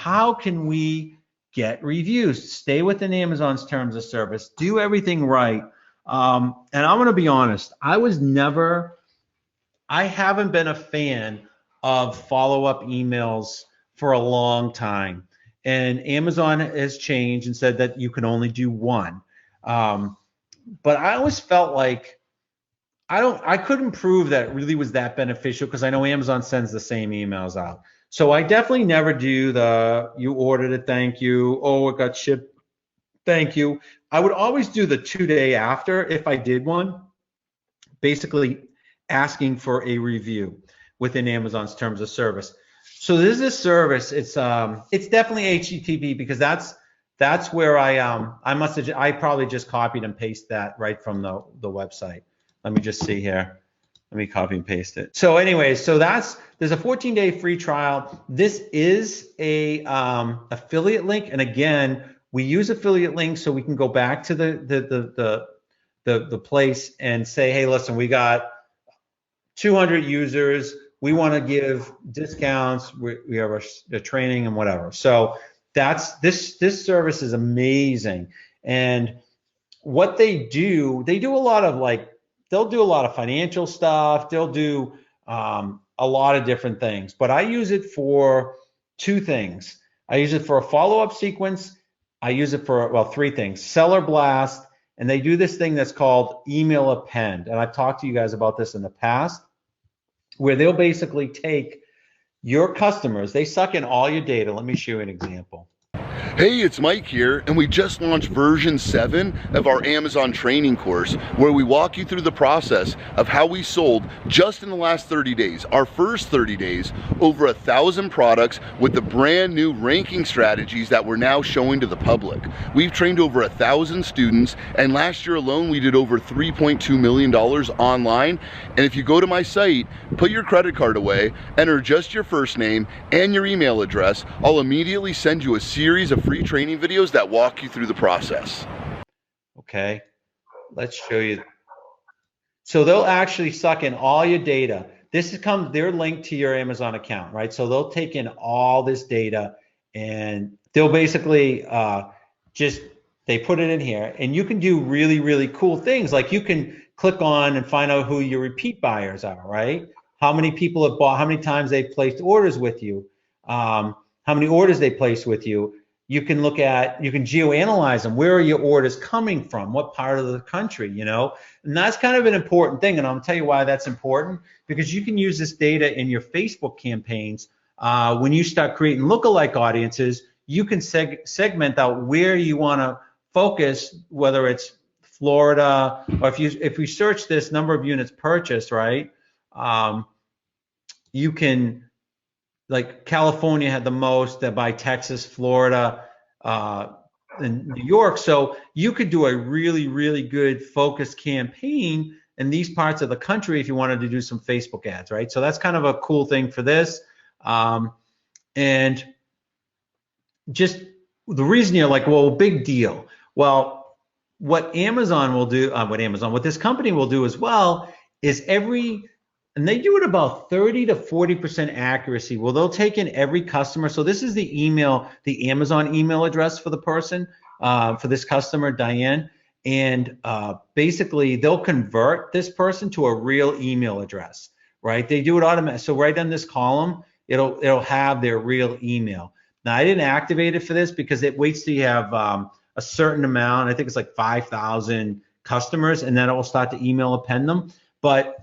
how can we get reviews, stay within Amazon's terms of service, do everything right. And I'm going to be honest, I haven't been a fan of follow-up emails for a long time. And Amazon has changed and said that you can only do one. But I always felt like I couldn't prove that it really was that beneficial, because I know Amazon sends the same emails out. So I definitely never do the you ordered it, thank you. Oh, it got shipped, thank you. I would always do the 2-day after if I did one, basically asking for a review within Amazon's terms of service. So this is a service. It's definitely HTTP, because that's where I probably just copied and pasted that right from the website. Let me just see here. Let me copy and paste it. So anyway, so there's a 14-day free trial. This is a affiliate link, and again, we use affiliate links so we can go back to the place and say, hey, listen, we got 200 users. We want to give discounts. We have a training and whatever. So this service is amazing. And what they do a lot of they'll do a lot of financial stuff. They'll do a lot of different things. But I use it for two things. I use it for a follow-up sequence. I use it for, well, three things: seller blast, and they do this thing that's called email append. And I've talked to you guys about this in the past, where they'll basically take your customers, they suck in all your data. Let me show you an example. Hey, it's Mike here, and we just launched version 7 of our Amazon training course, where we walk you through the process of how we sold just in the last 30 days, our first 30 days, over 1,000 products with the brand new ranking strategies that we're now showing to the public. We've trained over 1,000 students, and last year alone we did over $3.2 million online. And if you go to my site, put your credit card away, enter just your first name and your email address, I'll immediately send you a series of free training videos that walk you through the process. Okay, let's show you. So they'll actually suck in all your data. They're linked to your Amazon account, right? So they'll take in all this data, and they'll basically they put it in here, and you can do really, really cool things. Like you can click on and find out who your repeat buyers are, right? How many people have bought, how many times they've placed orders with you, how many orders they placed with you. You can geoanalyze them. Where are your orders coming from? What part of the country, And that's kind of an important thing. And I'll tell you why that's important, because you can use this data in your Facebook campaigns. When you start creating lookalike audiences, you can segment out where you want to focus, whether it's Florida, or if we search this number of units purchased, right? You can, like California had the most, by Texas, Florida, and New York. So you could do a really, really good focused campaign in these parts of the country if you wanted to do some Facebook ads, right? So that's kind of a cool thing for this. And just the reason you're like, well, big deal. Well, what this company will do as well is and they do it about 30 to 40% accuracy. Well, they'll take in every customer. So this is the Amazon email address for the person, for this customer, Diane. And basically they'll convert this person to a real email address, right? They do it automatically. So right on this column, it'll have their real email. Now I didn't activate it for this because it waits till you have a certain amount. I think it's like 5,000 customers, and then it will start to email append them. But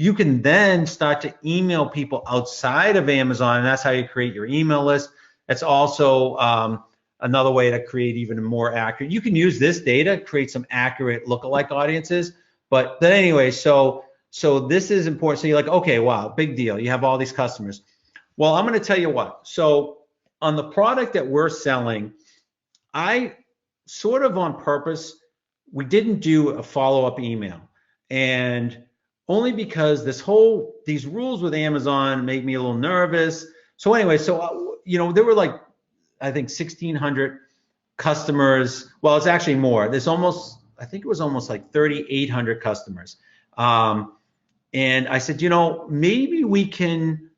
you can then start to email people outside of Amazon, and that's how you create your email list. It's also another way to create even more accurate. You can use this data, create some accurate lookalike audiences. But anyway, so this is important. So you're like, okay, wow, big deal. You have all these customers. Well, I'm going to tell you what. So on the product that we're selling, I sort of on purpose, we didn't do a follow-up email. And only because these rules with Amazon make me a little nervous. So anyway, there were like, I think 1,600 customers. Well, it's actually more. I think it was almost like 3,800 customers. And I said, maybe we can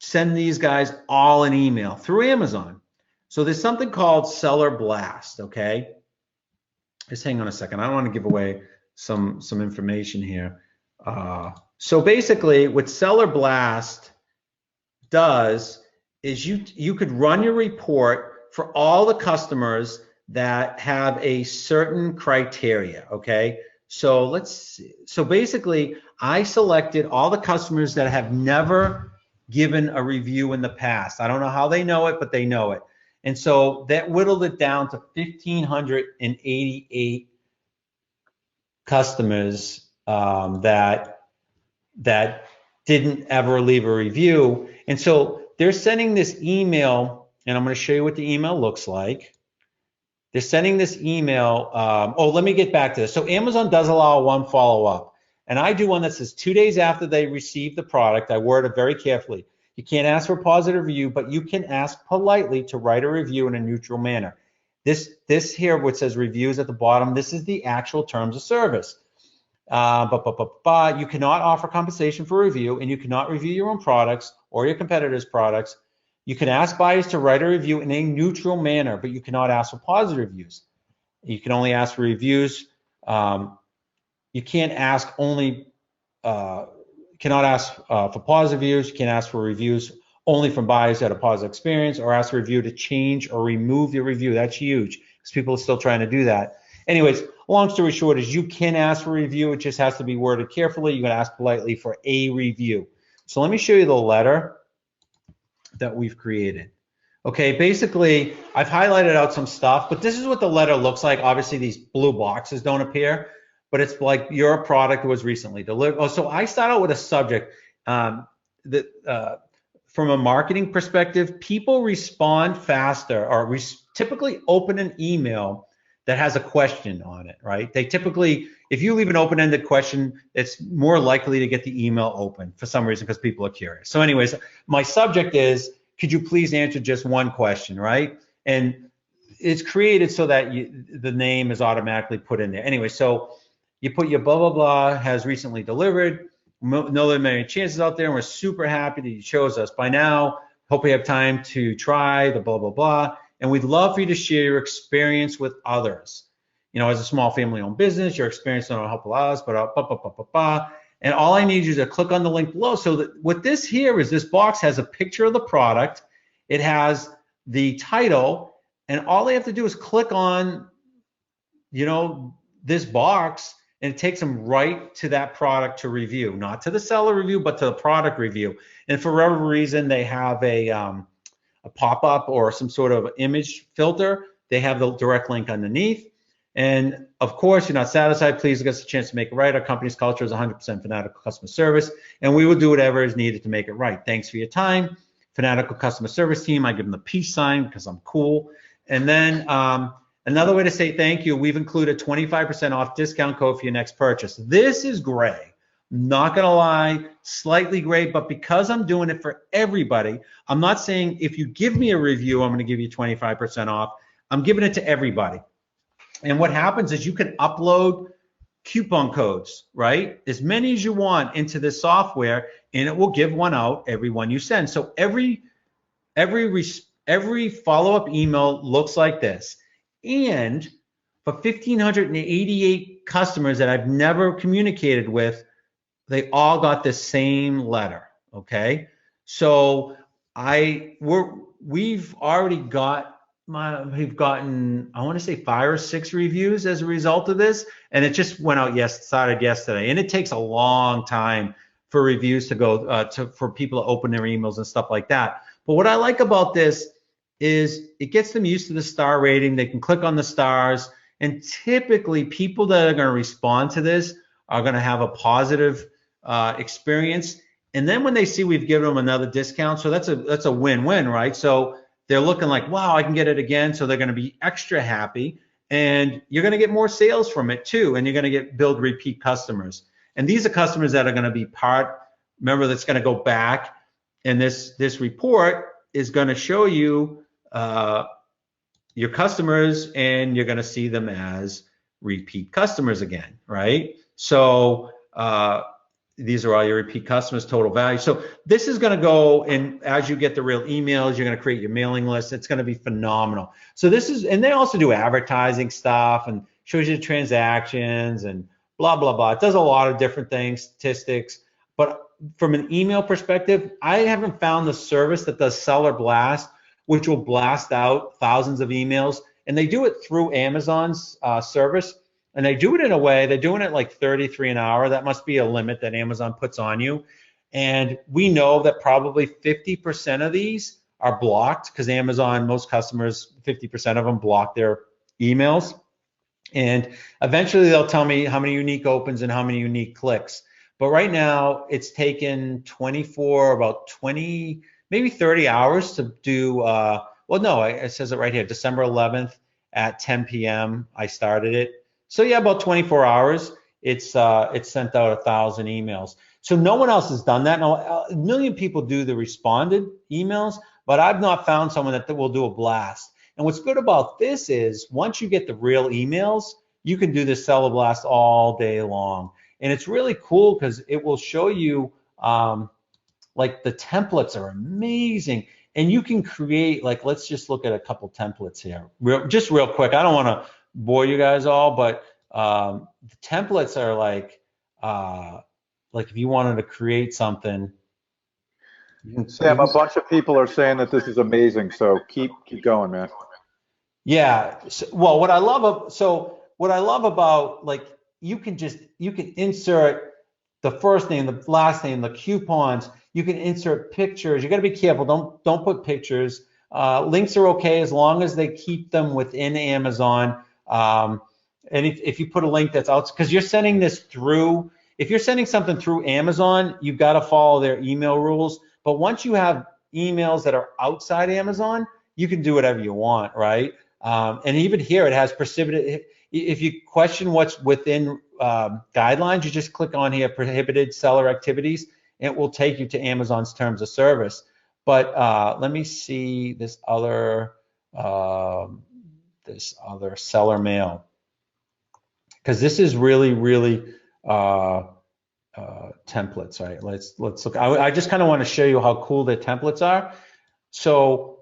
send these guys all an email through Amazon. So there's something called Seller Blast, okay? Just hang on a second. I don't want to give away some information here. So basically what Seller Blast does is you could run your report for all the customers that have a certain criteria, okay? So let's see. So basically I selected all the customers that have never given a review in the past. I don't know how they know it, but they know it. And so that whittled it down to 1,588 customers that didn't ever leave a review. And so they're sending this email, and I'm going to show you what the email looks like. They're sending this email. Let me get back to this. So Amazon does allow one follow-up, and I do one that says 2 days after they receive the product. I word it very carefully. You can't ask for a positive review, but you can ask politely to write a review in a neutral manner. This here, what says reviews at the bottom, this is the actual terms of service. You cannot offer compensation for review, and you cannot review your own products or your competitors' products. You can ask buyers to write a review in a neutral manner, but you cannot ask for positive reviews. You can only ask for reviews. You can't ask cannot ask for positive reviews. You can't ask for reviews only from buyers that had a positive experience, or ask for a review to change or remove your review. That's huge because people are still trying to do that. Anyways, long story short is you can ask for a review. It just has to be worded carefully. You can ask politely for a review. So let me show you the letter that we've created. Okay, basically I've highlighted out some stuff, but this is what the letter looks like. Obviously these blue boxes don't appear, but it's like your product was recently delivered. Oh, so I start out with a subject from a marketing perspective, people respond faster or typically open an email that has a question on it, right? They typically, if you leave an open-ended question, it's more likely to get the email open for some reason because people are curious. So anyways, my subject is, could you please answer just one question, right? And it's created so that the name is automatically put in there. Anyway, so you put your blah, blah, blah, has recently delivered. Know there are many chances out there, and we're super happy that you chose us. By now, hope we have time to try the blah, blah, blah. And we'd love for you to share your experience with others. You know, as a small family-owned business, your experience not only help us, but and all I need you to click on the link below. So that what this here is, this box has a picture of the product. It has the title, and all they have to do is click on, you know, this box, and it takes them right to that product to review, not to the seller review, but to the product review. And for whatever reason, they have a pop-up or some sort of image filter. They have the direct link underneath. And of course, you're not satisfied, please give us a chance to make it right. Our company's culture is 100% fanatical customer service, and we will do whatever is needed to make it right. Thanks for your time. Fanatical customer service team. I give them the peace sign because I'm cool. And then another way to say thank you, we've included 25% off discount code for your next purchase. This is gray. Not gonna lie, slightly gray, but because I'm doing it for everybody, I'm not saying if you give me a review, I'm gonna give you 25% off. I'm giving it to everybody. And what happens is you can upload coupon codes, right? As many as you want into this software, and it will give one out every one you send. So every follow-up email looks like this. And for 1,588 customers that I've never communicated with, they all got the same letter, okay? So we've already got we've gotten, I want to say 5 or 6 reviews as a result of this, and it just went out started yesterday. And it takes a long time for reviews to go for people to open their emails and stuff like that. But what I like about this is it gets them used to the star rating. They can click on the stars, and typically people that are going to respond to this are going to have a positive experience. And then when they see we've given them another discount, so that's a win-win, right? So they're looking like, wow, I can get it again. So they're going to be extra happy, and you're going to get more sales from it too. And you're going to build repeat customers. And these are customers that are going to be remember, that's going to go back, and this report is going to show you your customers, and you're going to see them as repeat customers again, right? So these are all your repeat customers, total value. So this is going to go, and as you get the real emails, you're going to create your mailing list. It's going to be phenomenal. So this is, and they also do advertising stuff and shows you the transactions and blah, blah, blah. It does a lot of different things, statistics. But from an email perspective, I haven't found the service that does Seller Blast, which will blast out thousands of emails. And they do it through Amazon's service. And they do it in a way, they're doing it like 33 an hour. That must be a limit that Amazon puts on you. And we know that probably 50% of these are blocked because Amazon, most customers, 50% of them block their emails. And eventually they'll tell me how many unique opens and how many unique clicks. But right now it's taken about 20, maybe 30 hours to do, well, no, it says it right here, December 11th at 10 p.m. I started it. So yeah, about 24 hours, it's sent out 1,000 emails. So no one else has done that. Now, a million people do the responded emails, but I've not found someone that will do a blast. And what's good about this is once you get the real emails, you can do this Seller Blast all day long. And it's really cool because it will show you, like the templates are amazing. And you can create, like, let's just look at a couple templates here. Just real quick. I don't want to bore you guys all, but the templates are like if you wanted to create something. Sam, a bunch of people are saying that this is amazing, so keep going, man. Yeah. Well, what I love about, like, you can insert the first name, the last name, the coupons. You can insert pictures. You got to be careful. Don't put pictures. Links are okay as long as they keep them within Amazon. And if you put a link that's out, because you're sending this through, if you're sending something through Amazon, you've got to follow their email rules. But once you have emails that are outside Amazon, you can do whatever you want, right? And even here, it has prohibited. If you question what's within guidelines, you just click on here, prohibited seller activities, and it will take you to Amazon's terms of service. But let me see this other seller mail, because this is really templates, right? Let's look. I just kind of want to show you how cool the templates are. So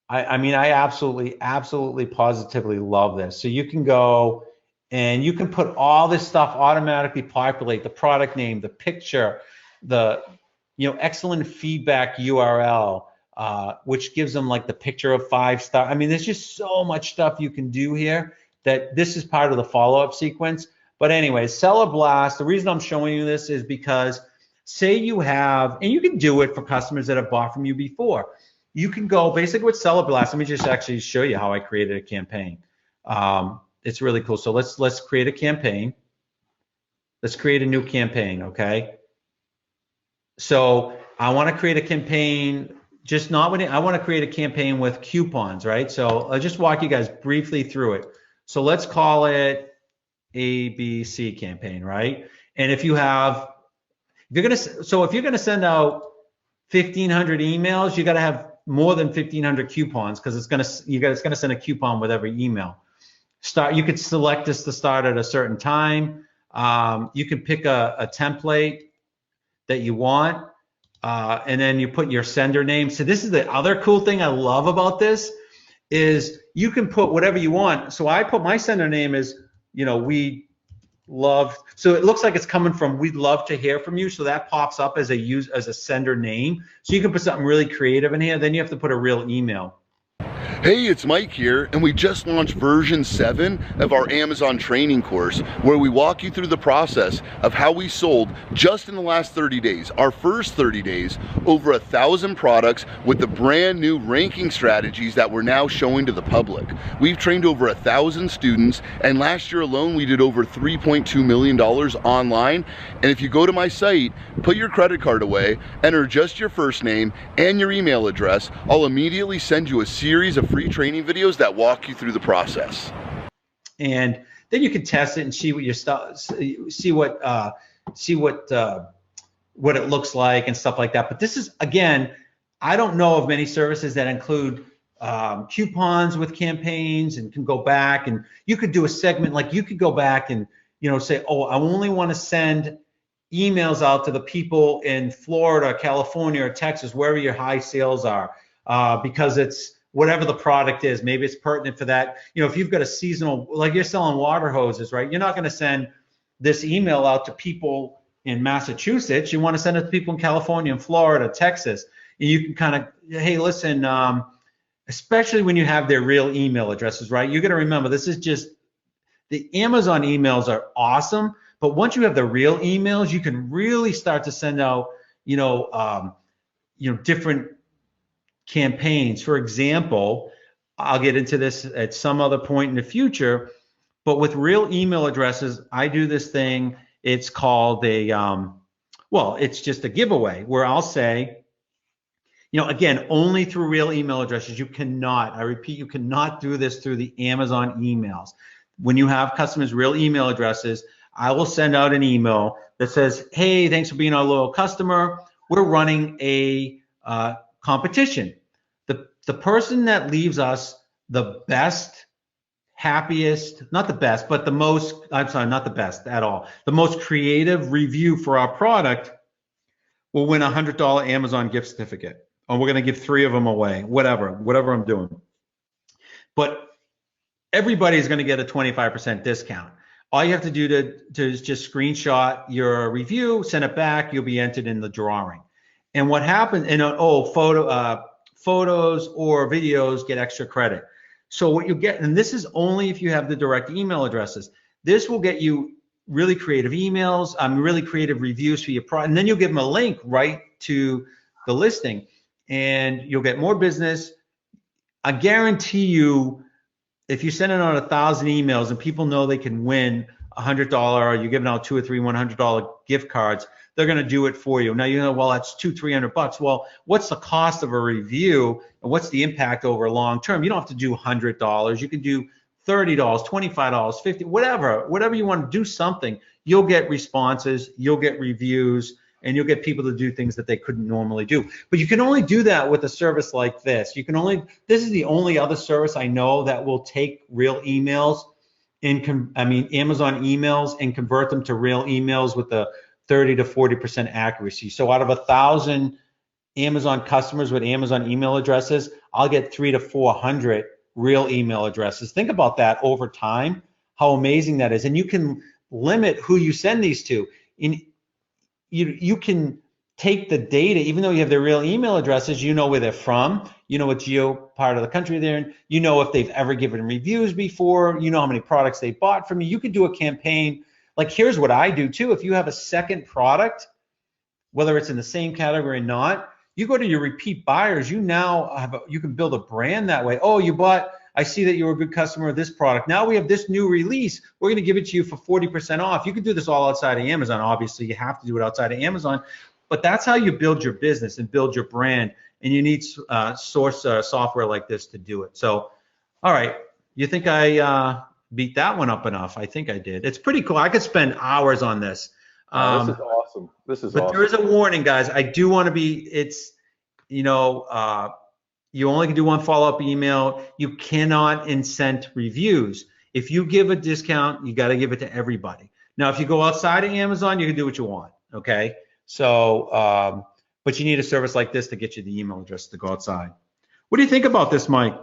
I mean, I absolutely positively love this. So you can go and you can put all this stuff automatically populate, the product name, the picture, the excellent feedback URL, which gives them like the picture of 5-star. I mean, there's just so much stuff you can do here that this is part of the follow-up sequence. But anyway, Seller Blast, the reason I'm showing you this is because say you have, and you can do it for customers that have bought from you before. You can go basically with Seller Blast. Let me just actually show you how I created a campaign. It's really cool. So let's create a campaign. Let's create a new campaign, okay? So I want to create a campaign, I want to create a campaign with coupons, right? So I'll just walk you guys briefly through it. So let's call it ABC campaign, right? And if you're gonna send out 1,500 emails, you got to have more than 1,500 coupons because it's gonna send a coupon with every email. You could select this to start at a certain time. You can pick a template that you want, and then you put your sender name. So this is the other cool thing I love about this is you can put whatever you want. So I put my sender name as, we love. So it looks like it's coming from we'd love to hear from you. So that pops up as a sender name. So you can put something really creative in here. Then you have to put a real email. Hey, it's Mike here, and we just launched version 7 of our Amazon training course where we walk you through the process of how we sold just in the last 30 days, our first 30 days, over 1,000 products with the brand new ranking strategies that we're now showing to the public. We've trained over 1,000 students, and last year alone we did over $3.2 million online. And if you go to my site, put your credit card away, enter just your first name and your email address, I'll immediately send you a series of free training videos that walk you through the process. And then you can test it and see what your stuff, see what it looks like and stuff like that. But this is, again, I don't know of many services that include coupons with campaigns and can go back and you could do a segment, like you could go back and say, oh, I only want to send emails out to the people in Florida, California, or Texas, wherever your high sales are, because it's whatever the product is. Maybe it's pertinent for that. You know, if you've got a seasonal, like you're selling water hoses, right? You're not going to send this email out to people in Massachusetts. You want to send it to people in California and Florida, Texas. And you can kind of, hey, listen, especially when you have their real email addresses, right? You got to remember, this is just, the Amazon emails are awesome, but once you have the real emails, you can really start to send out, different campaigns. For example, I'll get into this at some other point in the future, but with real email addresses, I do this thing. It's called it's just a giveaway where I'll say, again, only through real email addresses. You cannot, I repeat, you cannot do this through the Amazon emails. When you have customers' real email addresses, I will send out an email that says, hey, thanks for being our loyal customer. We're running a competition. The person that leaves us the best, happiest, not the best, but the most, I'm sorry, not the best at all, the most creative review for our product will win a $100 Amazon gift certificate. Or we're going to give 3 of them away, whatever I'm doing. But everybody's going to get a 25% discount. All you have to do to is just screenshot your review, send it back, you'll be entered in the drawing. And what happens, photos or videos get extra credit. So what you get, and this is only if you have the direct email addresses, this will get you really creative emails, really creative reviews for your product, and then you'll give them a link right to the listing, and you'll get more business. I guarantee you, if you send out 1,000 emails and people know they can win $100, or you're giving out 2 or 3 $100 gift cards, they're going to do it for you. Now, well, that's $200-300. Well, what's the cost of a review, and what's the impact over long term? You don't have to do $100. You can do $30, $25, $50, whatever you want to do something. You'll get responses, you'll get reviews, and you'll get people to do things that they couldn't normally do. But you can only do that with a service like this. This is the only other service I know that will take real emails, Amazon emails, and convert them to real emails with the 30 to 40% accuracy. So out of 1,000 Amazon customers with Amazon email addresses, I'll get 300 to 400 real email addresses. Think about that over time, how amazing that is. And you can limit who you send these to. You can take the data, even though you have their real email addresses, you know where they're from, you know what geo part of the country they're in, you know if they've ever given reviews before, you know how many products they bought from you. You could do a campaign. Like, here's what I do too. If you have a second product, whether it's in the same category or not, you go to your repeat buyers. You can build a brand that way. Oh, I see that you were a good customer of this product. Now we have this new release. We're going to give it to you for 40% off. You can do this all outside of Amazon. Obviously, you have to do it outside of Amazon, but that's how you build your business and build your brand. And you need source software like this to do it. So, all right, you think I beat that one up enough? I think I did. It's pretty cool. I could spend hours on this. This is awesome. But there is a warning, guys. I do want to be, you only can do one follow-up email. You cannot incent reviews. If you give a discount, you got to give it to everybody. Now, if you go outside of Amazon, you can do what you want, okay? So, but you need a service like this to get you the email address to go outside. What do you think about this, Mike?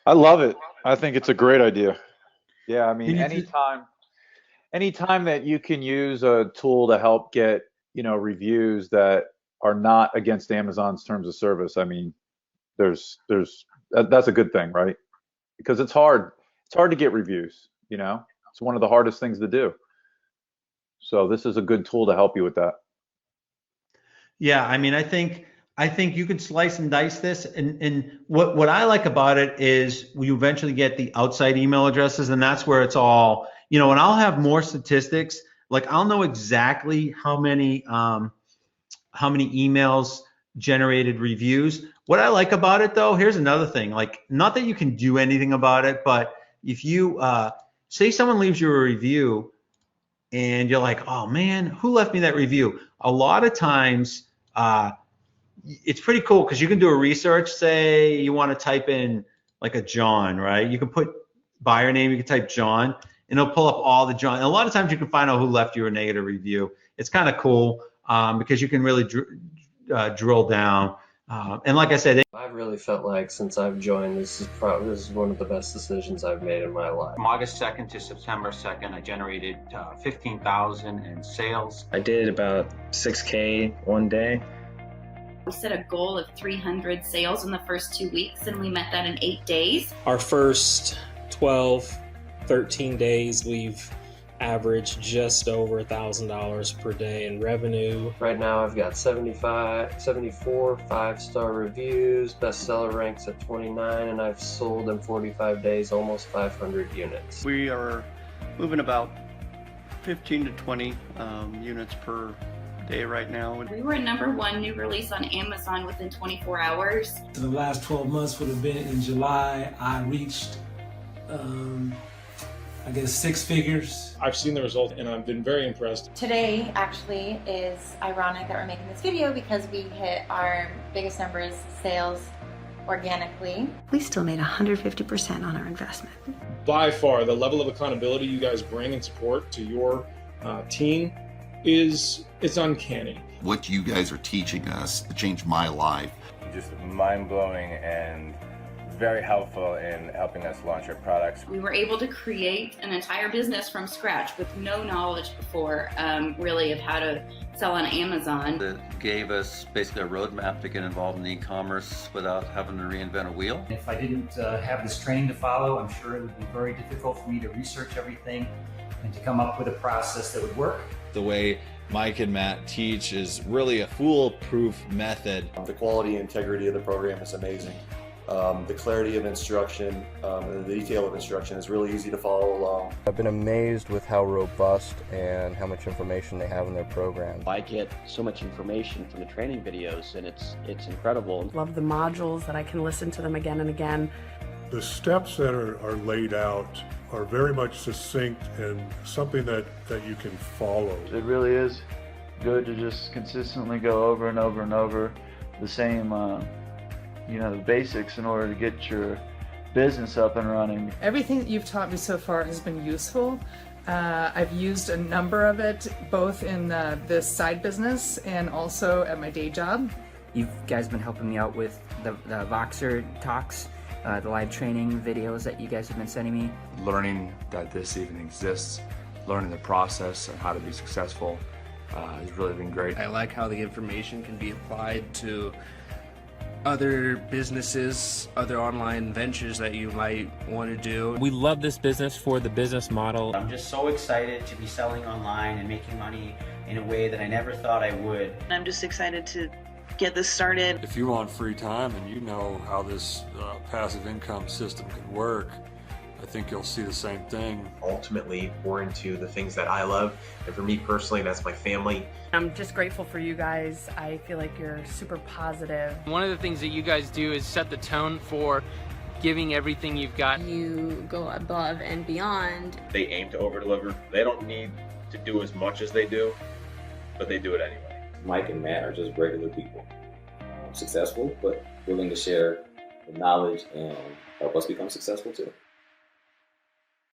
I love it. I think it's a great idea. Yeah, I mean, anytime that you can use a tool to help get, reviews that are not against Amazon's terms of service, I mean, that's a good thing, right? Because it's hard to get reviews, it's one of the hardest things to do. So this is a good tool to help you with that. Yeah, I mean, I think you can slice and dice this, and what I like about it is you eventually get the outside email addresses, and that's where it's all, and I'll have more statistics. Like, I'll know exactly how many emails generated reviews. What I like about it, though, here's another thing. Like, not that you can do anything about it, but if you say someone leaves you a review and you're like, oh man, who left me that review? A lot of times it's pretty cool because you can do a research. Say you want to type in like a John, right? You can put buyer name, you can type John, and it'll pull up all the junk. And a lot of times you can find out who left you a negative review. It's kind of cool because you can really drill down. And like I said, I've really felt like since I've joined, this is one of the best decisions I've made in my life. From August 2nd to September 2nd, I generated $15,000 in sales. I did about 6K one day. We set a goal of 300 sales in the first 2 weeks, and we met that in 8 days. Our first 12, 13 days, we've averaged just over $1,000 per day in revenue. Right now I've got 74 5-star reviews, bestseller ranks at 29, and I've sold in 45 days almost 500 units. We are moving about 15 to 20 units per day right now. We were #1 new release on Amazon within 24 hours. So the last 12 months would have been in July. I reached, I guess, 6 figures. I've seen the result and I've been very impressed. Today actually is ironic that we're making this video because we hit our biggest numbers sales organically. We still made 150% on our investment. By far, the level of accountability you guys bring and support to your team it's uncanny. What you guys are teaching us changed my life. Just mind-blowing and very helpful in helping us launch our products. We were able to create an entire business from scratch with no knowledge before, really, of how to sell on Amazon. It gave us basically a roadmap to get involved in e-commerce without having to reinvent a wheel. If I didn't have this training to follow, I'm sure it would be very difficult for me to research everything and to come up with a process that would work. The way Mike and Matt teach is really a foolproof method. The quality and integrity of the program is amazing. The clarity of instruction and the detail of instruction is really easy to follow along. I've been amazed with how robust and how much information they have in their program. I get so much information from the training videos, and it's incredible. Love the modules that I can listen to them again and again. The steps that are laid out are very much succinct and something that you can follow. It really is good to just consistently go over and over and over the same the basics in order to get your business up and running. Everything that you've taught me so far has been useful. I've used a number of it both in this side business and also at my day job. You guys been helping me out with the Voxer talks, the live training videos that you guys have been sending me. Learning that this even exists, learning the process and how to be successful has really been great. I like how the information can be applied to other businesses, other online ventures that you might want to do. We love this business for the business model. I'm just so excited to be selling online and making money in a way that I never thought I would. I'm just excited to get this started. If you want free time and you know how this passive income system can work, I think you'll see the same thing. Ultimately pour into the things that I love, and for me personally, that's my family. I'm just grateful for you guys. I feel like you're super positive. One of the things that you guys do is set the tone for giving everything you've got. You go above and beyond. They aim to over-deliver. They don't need to do as much as they do, but they do it anyway. Mike and Matt are just regular people. Successful, but willing to share the knowledge and help us become successful too.